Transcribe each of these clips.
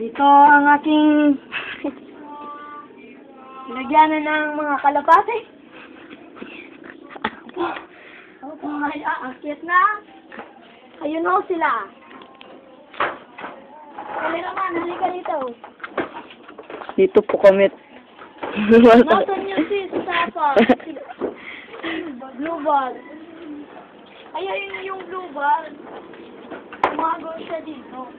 Dito ang aking lagyanan ng mga kalapate. Akit na. Ayun o sila. Kameraman, halika dito. Dito po kami. Nasaan niyo si Sapa? Blue ball. Ayun yung blue ball. Umago siya dito.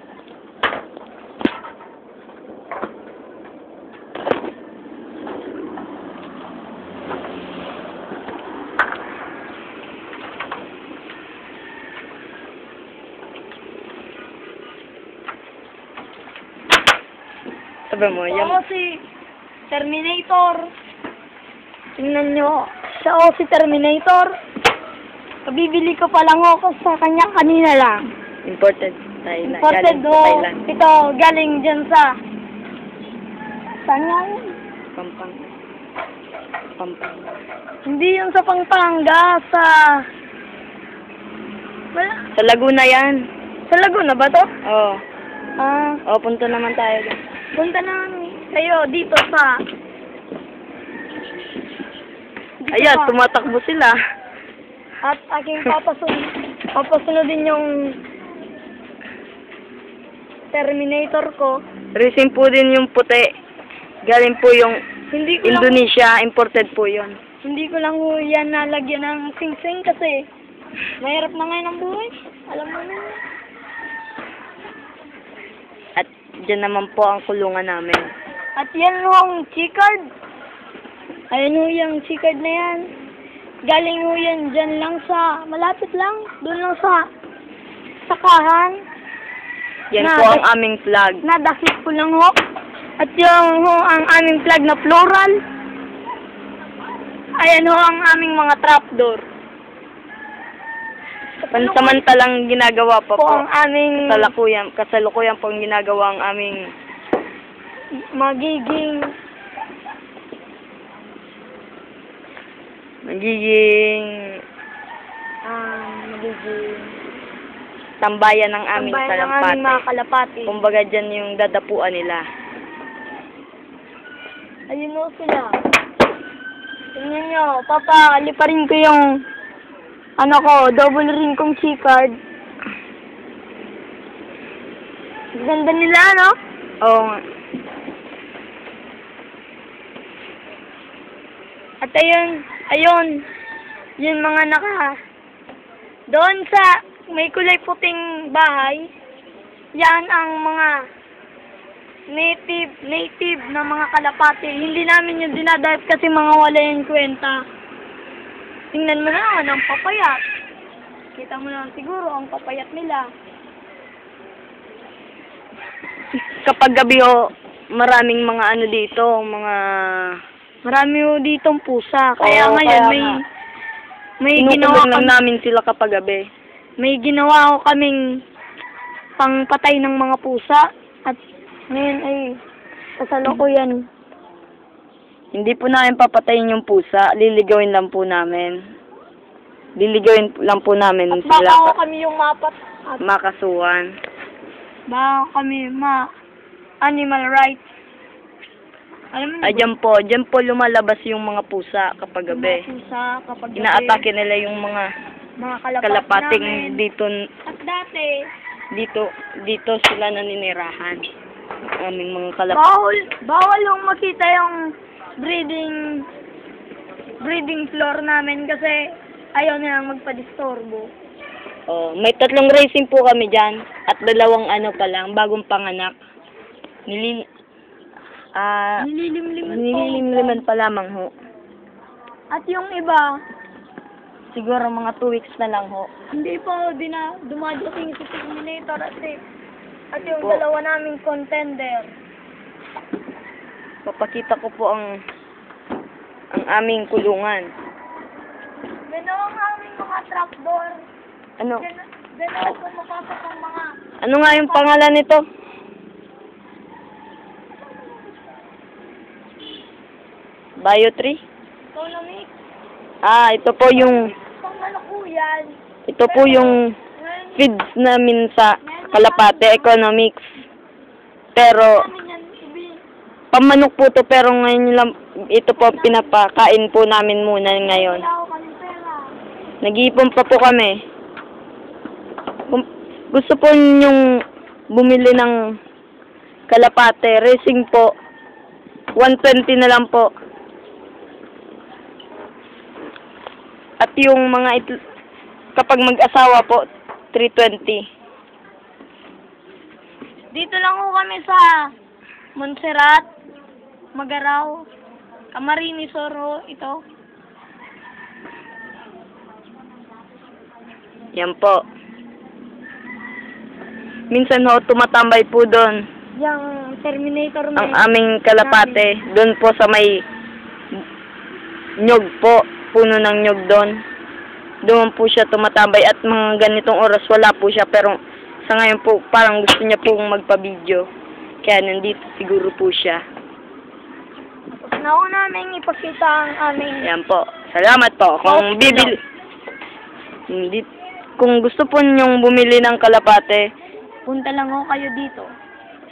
Sabi mo, yan. Oo, si Terminator. Tingnan nyo. Siya o si Terminator. Kabibili ko pa lang ako sa kanya kanina lang. Imported. Thailand. Imported Galing do. sa Thailand. Ito, galing dyan sa... Saan nga yun? Pampang. Hindi yun sa Pampanga, sa... Wala. Sa Laguna yan. Sa Laguna ba to? Oo. Punta naman tayo dyan. Punta na kayo dito sa... Ayan, tumatakbo sila. At aking papasunodin yung Terminator ko. Racing po din yung puti. Galing po yung Hindi ko Indonesia. Imported po yun. Hindi ko lang ho yan nalagyan ng sing-sing kasi mahirap na ngayon ang buhay. Alam mo na. At dyan naman po ang kulungan namin. At yan ho ang chicard. Ayun ho yung chicard na yan. Galing ho yan dyan lang sa, malapit lang, doon lang sa sakahan. Yan po ang aming flag. Nadakit ko lang ho. At yung ho ang aming flag na floral. Ayan ho ang aming mga trapdoor. Pansamantalang ginagawa pa po. Ang aming Kasalukuyan po ang ginagawa ang aming magiging tambayan ng aming kalapate. mga kalapate. Kumbaga dyan yung dadapuan nila. Ayun o sila. Tingnan nyo, papaliparin ko yung double ring kong chicard. Ganda nila, no? Oo nga. At ayun, yung mga doon sa may kulay puting bahay, yan ang mga native na mga kalapate. Hindi namin yung dinadahip kasi mga wala yung kwenta. Tingnan mo naman ang papayat. Kita mo naman siguro ang papayat nila. Kapag gabi maraming mga dito, Marami ho ditong pusa. Kaya ngayon may ginawa lang namin sila kapag gabi. May ginawa ko kaming pangpatay ng mga pusa. At ngayon ay kasalukuyan. Hindi po namin papatayin yung pusa. Liligawin lang po namin. At baka sila. kami yung Makasuhan. baka kami animal rights. Alam mo Dyan po lumalabas yung mga pusa kapag gabi. Pusa kapag gabi. Inaatake nila yung mga kalapating namin. dito. At dati, Dito sila naninirahan. Aming mga kalapate. bawal yung makita yung breeding floor namin kasi ayaw nilang magpa-disturbo. May 3 racing po kami dyan at 2 pa lang, bagong panganak. Nililimliman pa lamang ho. At yung iba, Siguro mga 2 weeks na lang ho. hindi pa dumadating si Terminator at yung dalawa naming contender. Papakita ko po ang aming kulungan. Gano'n ang aming mga trapdoor. Ano? Gano'n kung mapasok ang mga... Ano nga yung pangalan nito? Bio 3? Economic. Ito po yung Pangalakuyan. Ito po yung feeds namin sa kalapate economics. Pero, Ano yan, Ibi? pamanok po to, pero ngayon lang, ito po ang pinapakain po namin muna ngayon. Wala ako kami pera. Nag-iipon pa po kami. Kung gusto po ninyong bumili ng kalapate, racing po, 120 na lang po. At yung mga kapag mag-asawa po, 320. Dito lang ho kami sa Montserrat, Magaraw, Camarines Sur ho, ito. Yan po. Minsan ho, tumatambay po doon Yung Terminator ang aming kalapate. Doon po sa may nyog po, puno ng nyog doon. Doon po siya tumatambay at mga ganitong oras wala po siya, pero sa ngayon po parang gusto niya pong magpa-video. Kaya nandito siguro po siya. Tapos na ho namin ipakita ang aming... Yan po. Salamat po. Kung gusto po ninyong bumili ng kalapate, Punta lang ho kayo dito.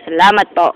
salamat po.